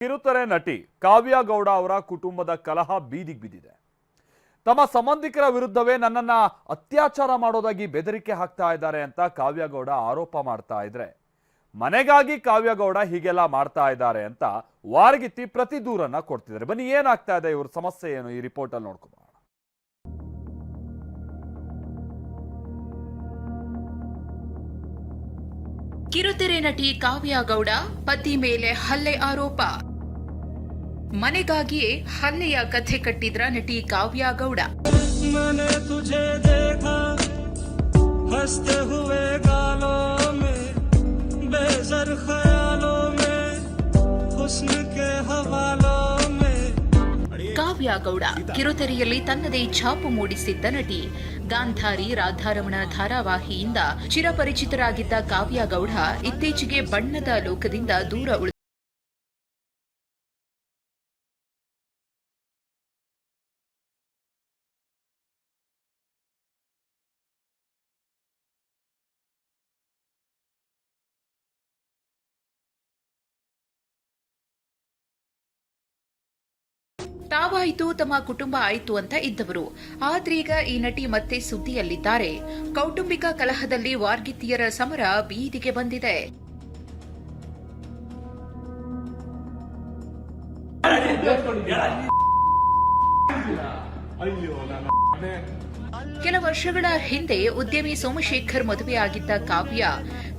ಕಿರುತೆರೆ ನಟಿ ಕಾವ್ಯ ಗೌಡ ಅವರ ಕುಟುಂಬದ ಕಲಹ ಬೀದಿಗೆ ಬಿದ್ದಿದೆ. ತಮ್ಮ ಸಂಬಂಧಿಕರ ವಿರುದ್ಧವೇ ನನ್ನನ್ನ ಅತ್ಯಾಚಾರ ಮಾಡೋದಾಗಿ ಬೆದರಿಕೆ ಹಾಕ್ತಾ ಇದ್ದಾರೆ ಅಂತ ಕಾವ್ಯ ಗೌಡ ಆರೋಪ ಮಾಡ್ತಾ ಇದ್ರೆ, ಮನೆಗಾಗಿ ಕಾವ್ಯ ಗೌಡ ಹೀಗೆಲ್ಲ ಮಾಡ್ತಾ ಇದ್ದಾರೆ ಅಂತ ವಾರಗಿತ್ತಿ ಪ್ರತಿ ದೂರನ್ನ ಕೊಡ್ತಿದ್ದಾರೆ. ಬನ್ನಿ, ಏನಾಗ್ತಾ ಇದೆ, ಇವ್ರ ಸಮಸ್ಯೆ ಏನು, ಈ ರಿಪೋರ್ಟ್ ಅಲ್ಲಿ ನೋಡ್ಕೊಂಡು ಕಿರುತೆರೆ ನಟಿ ಕಾವ್ಯ ಗೌಡ ಪತಿ ಮೇಲೆ ಹಲ್ಲೆ ಆರೋಪ. ಮನೆಗಾಗಿಯೇ ಹಲ್ಲೆಯ ಕಥೆ ಕಟ್ಟಿದ್ರ ನಟಿ ಕಾವ್ಯ ಗೌಡ. मैंने तुझे देखा हंसते हुए गालों में, बेज़र ख्यालों में, हुस्न के हवालों में. ಕಾವ್ಯ ಗೌಡ ಕಿರುತೆರೆಯಲ್ಲಿ ತನ್ನದೇ ಛಾಪು ಮೂಡಿಸಿದ್ದ ನಟಿ. ಗಾಂಧಾರಿ, ರಾಧಾರಮಣ ಧಾರಾವಾಹಿಯಿಂದ ಚಿರಪರಿಚಿತರಾಗಿದ್ದ ಕಾವ್ಯ ಗೌಡ ಇತ್ತೀಚೆಗೆ ಬಣ್ಣದ ಲೋಕದಿಂದ ದೂರ ಉಳಿದ ತಾವಾಯ್ತು, ತಮ್ಮ ಕುಟುಂಬ ಆಯ್ತು ಅಂತ ಇದ್ದವರು. ಆದ್ರೀಗ ಈ ನಟಿ ಮತ್ತೆ ಸುದ್ದಿಯಲ್ಲಿದ್ದಾರೆ. ಕೌಟುಂಬಿಕ ಕಲಹದಲ್ಲಿ ವಾರ್ಗಿತ್ತಿಯರ ಸಮರ ಬೀದಿಗೆ ಬಂದಿದೆ. ಕೆಲ ವರ್ಷಗಳ ಹಿಂದೆ ಉದ್ಯಮಿ ಸೋಮಶೇಖರ್ ಮದುವೆಯಾಗಿದ್ದ ಕಾವ್ಯ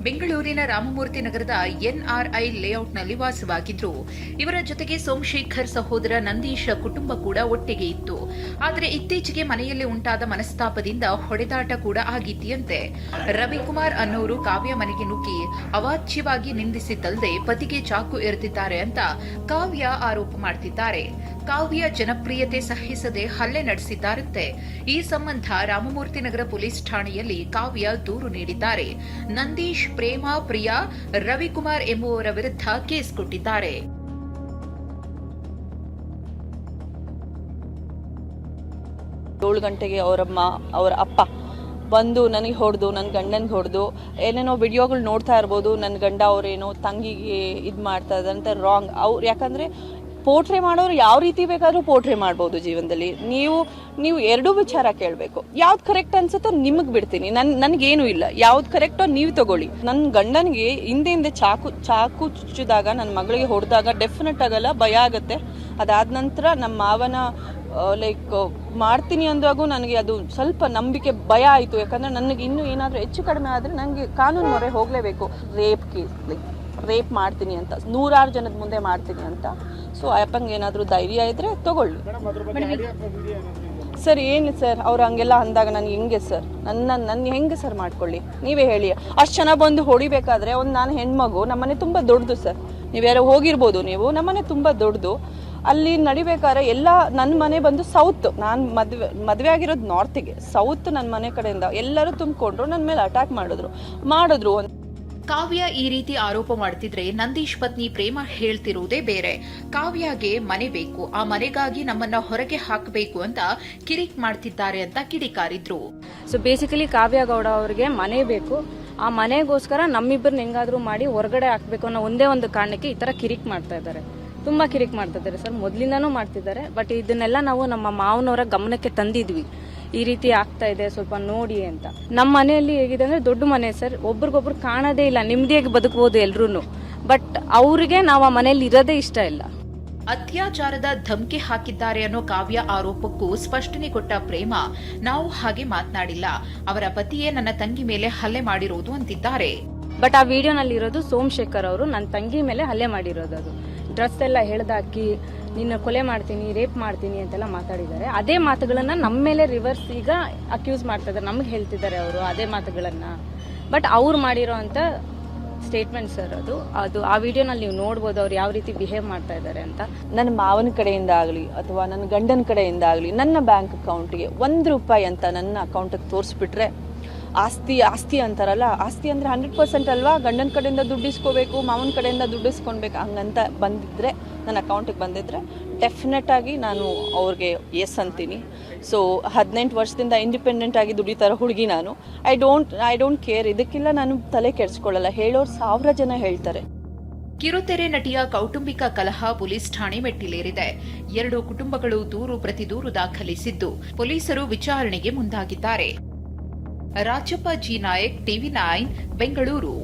ಬೆಂಗಳೂರಿನ ರಾಮಮೂರ್ತಿ ನಗರದ ಎನ್ಆರ್ಐ ಲೇಔಟ್ನಲ್ಲಿ ವಾಸವಾಗಿದ್ರು. ಇವರ ಜೊತೆಗೆ ಸೋಮಶೇಖರ್ ಸಹೋದರ ನಂದೀಶ್ ಕುಟುಂಬ ಕೂಡ ಒಟ್ಟಿಗೆ ಇತ್ತು. ಆದರೆ ಇತ್ತೀಚೆಗೆ ಮನೆಯಲ್ಲಿ ಉಂಟಾದ ಮನಸ್ತಾಪದಿಂದ ಹೊಡೆದಾಟ ಕೂಡ ಆಗಿದೆಯಂತೆ. ರವಿಕುಮಾರ್ ಅನ್ನೋರು ಕಾವ್ಯ ಮನೆಗೆ ನುಗ್ಗಿ ಅವಾಚ್ಯವಾಗಿ ನಿಂದಿಸಿದ್ದಲ್ಲದೆ ಪತಿಗೆ ಚಾಕು ಎರೆದಿದ್ದಾರೆ ಅಂತ ಕಾವ್ಯ ಆರೋಪ ಮಾಡ್ತಿದ್ದಾರೆ. ಕಾವ್ಯ ಜನಪ್ರಿಯತೆ ಸಹಿಸದೆ ಹಲ್ಲೆ ನಡೆಸಿದ್ದಾರಂತೆ. ಈ ಸಂಬಂಧ ರಾಮಮೂರ್ತಿ ನಗರ ಪೊಲೀಸ್ ಠಾಣೆಯಲ್ಲಿ ಕಾವ್ಯ ದೂರು ನೀಡಿದ್ದಾರೆ. ನಂದೀಶ್, ಪ್ರೇಮಾ, ಪ್ರಿಯಾ, ರವಿಕುಮಾರ್ ಎಂಬುವವರ ವಿರುದ್ಧ ಕೇಸ್ ಕೊಟ್ಟಿದ್ದಾರೆ. ಗಂಟೆಗೆ ಅವರ ಅಪ್ಪ ಬಂದು ನನಗೆ ಹೊಡೆದು, ನನ್ನ ಗಂಡನಿಗೆ ಹೊಡೆದು, ಏನೇನೋ ವಿಡಿಯೋಗಳು ನೋಡ್ತಾ ಇರ್ಬೋದು. ನನ್ನ ಗಂಡ ಅವರೇನೋ ತಂಗಿಗೆ ಇದು ಮಾಡ್ತಾ ಇದ್ದಂತ ರಾಂಗ್. ಅವ್ರು ಯಾಕಂದರೆ ಪೋಟ್ರೆ ಮಾಡೋರು ಯಾವ ರೀತಿ ಬೇಕಾದರೂ ಪೋಟ್ರೆ ಮಾಡ್ಬೋದು ಜೀವನದಲ್ಲಿ. ನೀವು ಎರಡೂ ವಿಚಾರ ಕೇಳಬೇಕು. ಯಾವ್ದು ಕರೆಕ್ಟ್ ಅನ್ಸುತ್ತೋ ನಿಮಗೆ ಬಿಡ್ತೀನಿ, ನನಗೇನು ಇಲ್ಲ. ಯಾವ್ದು ಕರೆಕ್ಟೋ ನೀವು ತಗೊಳ್ಳಿ. ನನ್ನ ಗಂಡನಿಗೆ ಹಿಂದೆ ಚಾಕು ಚುಚ್ಚಿದಾಗ, ನನ್ನ ಮಗಳಿಗೆ ಹೊಡೆದಾಗ ಡೆಫಿನೆಟ್ ಆಗಲ್ಲ, ಭಯ ಆಗುತ್ತೆ. ಅದಾದ ನಂತರ ನಮ್ಮ ಮಾವನ ಲೈಕ್ ಮಾಡ್ತೀನಿ ಅಂದಾಗೂ ನನಗೆ ಅದು ಸ್ವಲ್ಪ ನಂಬಿಕೆ ಭಯ ಆಯಿತು. ಯಾಕಂದರೆ ನನಗೆ ಇನ್ನೂ ಏನಾದರೂ ಹೆಚ್ಚು ಕಡಿಮೆ ಆದರೆ ನನಗೆ ಕಾನೂನು ಮೊರೆ ಹೋಗಲೇಬೇಕು. ರೇಪ್ ಕೇಸ್, ಲೈಕ್ ರೇಪ್ ಮಾಡ್ತೀನಿ ಅಂತ, 100 ಜನದ ಮುಂದೆ ಮಾಡ್ತೀನಿ ಅಂತ. ಸೊ ಅಪ್ಪಂಗೆ ಏನಾದರೂ ಧೈರ್ಯ ಇದ್ದರೆ ತಗೊಳ್ಳಿ. ಸರ್ ಏನು ಸರ್, ಅವ್ರು ಹಂಗೆಲ್ಲ ಅಂದಾಗ ನನಗೆ ಹೆಂಗೆ ಸರ್, ನನ್ನ ಹೆಂಗೆ ಸರ್ ಮಾಡ್ಕೊಳ್ಳಿ, ನೀವೇ ಹೇಳಿ. ಅಷ್ಟು ಜನ ಬಂದು ಹೊಡಿಬೇಕಾದ್ರೆ ನಾನು ಹೆಣ್ಮಗು, ನಮ್ಮನೆ ತುಂಬ ದೊಡ್ಡದು ಸರ್. ನೀವ್ಯಾರೋ ಹೋಗಿರ್ಬೋದು ನೀವು, ನಮ್ಮನೆ ತುಂಬ ದೊಡ್ಡದು. ಅಲ್ಲಿ ನಡಿಬೇಕಾದ್ರೆ ಎಲ್ಲ ನನ್ನ ಮನೆ ಬಂದು ಸೌತ್, ನಾನು ಮದುವೆ ಆಗಿರೋದು ನಾರ್ತಿಗೆ. ಸೌತ್ ನನ್ನ ಮನೆ ಕಡೆಯಿಂದ ಎಲ್ಲರೂ ತುಂಬಿಕೊಂಡ್ರು, ನನ್ನ ಮೇಲೆ ಅಟ್ಯಾಕ್ ಮಾಡಿದ್ರು. ಕಾವ್ಯ ಈ ರೀತಿ ಆರೋಪ ಮಾಡ್ತಿದ್ರೆ ನಂದೀಶ್ ಪತ್ನಿ ಪ್ರೇಮ ಹೇಳ್ತಿರುವುದೇ ಬೇರೆ. ಕಾವ್ಯಗೆ ಮನೆ ಬೇಕು, ಆ ಮನೆಗಾಗಿ ನಮ್ಮನ್ನ ಹೊರಗೆ ಹಾಕಬೇಕು ಅಂತ ಕಿರಿಕ್ ಮಾಡ್ತಿದ್ದಾರೆ ಅಂತ ಕಿಡಿಕಾರಿದ್ರು. ಸೊ ಬೇಸಿಕಲಿ ಕಾವ್ಯ ಗೌಡ ಅವರಿಗೆ ಮನೆ ಬೇಕು. ಆ ಮನೆಗೋಸ್ಕರ ನಮ್ಮಿಬ್ಬರನ್ನ ಹೆಂಗಾದ್ರೂ ಮಾಡಿ ಹೊರಗಡೆ ಹಾಕ್ಬೇಕು ಅನ್ನೋ ಒಂದೇ ಒಂದು ಕಾರಣಕ್ಕೆ ಈ ತರ ಕಿರಿಕ್ ಮಾಡ್ತಾ ಇದ್ದಾರೆ. ತುಂಬಾ ಕಿರಿಕ್ ಮಾಡ್ತಾ ಇದ್ದಾರೆ ಸರ್, ಮೊದಲಿಂದಾನೂ ಮಾಡ್ತಿದ್ದಾರೆ. ಬಟ್ ಇದನ್ನೆಲ್ಲ ನಾವು ನಮ್ಮ ಮಾವನವರ ಗಮನಕ್ಕೆ ತಂದಿದ್ವಿ, ಈ ರೀತಿ ಆಗ್ತಾ ಇದೆ, ಸ್ವಲ್ಪ ನೋಡಿ ಅಂತ. ನಮ್ಮ ಮನೆಯಲ್ಲಿ ಹೇಗಿದೆ ಅಂದ್ರೆ ದೊಡ್ಡ ಮನೆ ಸರ್, ಒಬ್ರಿಗೊಬ್ರು ಕಾಣೋದೇ ಇಲ್ಲ, ನೆಮ್ಮದಿಯಾಗಿ ಬದುಕಬಹುದು ಎಲ್ರು. ಬಟ್ ಅವ್ರಿಗೆ ನಾವು ಆ ಮನೆಯಲ್ಲಿ ಇರೋದೇ ಇಷ್ಟ ಇಲ್ಲ. ಅತ್ಯಾಚಾರದ ಧಮಕಿ ಹಾಕಿದ್ದಾರೆ ಅನ್ನೋ ಕಾವ್ಯ ಆರೋಪಕ್ಕೂ ಸ್ಪಷ್ಟನೆ ಕೊಟ್ಟ ಪ್ರೇಮ, ನಾವು ಹಾಗೆ ಮಾತನಾಡಿಲ್ಲ, ಅವರ ಪತಿಯೇ ನನ್ನ ತಂಗಿ ಮೇಲೆ ಹಲ್ಲೆ ಮಾಡಿರೋದು ಅಂತಿದ್ದಾರೆ. ಬಟ್ ಆ ವಿಡಿಯೋನಲ್ಲಿ ಇರೋದು ಸೋಮಶೇಖರ್ ಅವರು ನನ್ನ ತಂಗಿ ಮೇಲೆ ಹಲ್ಲೆ ಮಾಡಿರೋದು. ಅದು ಡ್ರೆಸ್ ಎಲ್ಲ ಎಳೆದಾಕಿ ನಿನ್ನ ಕೊಲೆ ಮಾಡ್ತೀನಿ, ರೇಪ್ ಮಾಡ್ತೀನಿ ಅಂತೆಲ್ಲ ಮಾತಾಡಿದ್ದಾರೆ. ಅದೇ ಮಾತುಗಳನ್ನ ನಮ್ಮ ಮೇಲೆ ರಿವರ್ಸ್ ಈಗ ಅಕ್ಯೂಸ್ ಮಾಡ್ತಾ ಇದ್ದಾರೆ, ನಮ್ಗೆ ಹೇಳ್ತಿದ್ದಾರೆ ಅವರು ಅದೇ ಮಾತುಗಳನ್ನ. ಬಟ್ ಅವ್ರು ಮಾಡಿರೋ ಅಂತ ಸ್ಟೇಟ್ಮೆಂಟ್ ಸರ್ ಅದು ಆ ವಿಡಿಯೋನಲ್ಲಿ ನೀವು ನೋಡ್ಬೋದು ಅವ್ರು ಯಾವ ರೀತಿ ಬಿಹೇವ್ ಮಾಡ್ತಾ ಇದ್ದಾರೆ ಅಂತ. ನನ್ನ ಮಾವನ ಕಡೆಯಿಂದ ಆಗಲಿ ಅಥವಾ ನನ್ನ ಗಂಡನ ಕಡೆಯಿಂದ ಆಗಲಿ ನನ್ನ ಬ್ಯಾಂಕ್ ಅಕೌಂಟ್ಗೆ ₹1 ಅಂತ ನನ್ನ ಅಕೌಂಟಿಗೆ ತೋರಿಸ್ಬಿಟ್ರೆ, ಆಸ್ತಿ ಅಂತಾರಲ್ಲ, ಆಸ್ತಿ ಅಂದರೆ 100% ಅಲ್ವಾ, ಗಂಡನ ಕಡೆಯಿಂದ ದುಡ್ಡು ಇಸ್ಕೋಬೇಕು, ಮಾವನ ಕಡೆಯಿಂದ ದುಡ್ಡು ಇಸ್ಕೊಳ್ಬೇಕು, ಹಂಗಂತ ಬಂದಿದ್ರೆ, ನನ್ನ ಅಕೌಂಟಿಗೆ ಬಂದಿದ್ರೆ ಡೆಫಿನೆಟ್ ಆಗಿ ನಾನು ಅವ್ರಿಗೆ ಎಸ್ ಅಂತೀನಿ. ಸೊ 18 ವರ್ಷದಿಂದ ಇಂಡಿಪೆಂಡೆಂಟ್ ಆಗಿ ದುಡಿತಾರೋ ಹುಡುಗಿ ನಾನು. ಐ ಡೋಂಟ್ ಕೇರ್, ಇದಕ್ಕೆಲ್ಲ ನಾನು ತಲೆ ಕೆಡಿಸ್ಕೊಳ್ಳಲ್ಲ. ಹೇಳೋರು 1000 ಜನ ಹೇಳ್ತಾರೆ. ಕಿರುತೆರೆ ನಟಿಯ ಕೌಟುಂಬಿಕ ಕಲಹ ಪೊಲೀಸ್ ಠಾಣೆ ಮೆಟ್ಟಿಲೇರಿದೆ. 2 ಕುಟುಂಬಗಳು ದೂರು ಪ್ರತಿ ದೂರು ದಾಖಲಿಸಿದ್ದು ಪೊಲೀಸರು ವಿಚಾರಣೆಗೆ ಮುಂದಾಗಿದ್ದಾರೆ. ರಾಜಪ್ಪ ಜಿ ನಾಯಕ್, ಟಿವಿ9, ಬೆಂಗಳೂರು.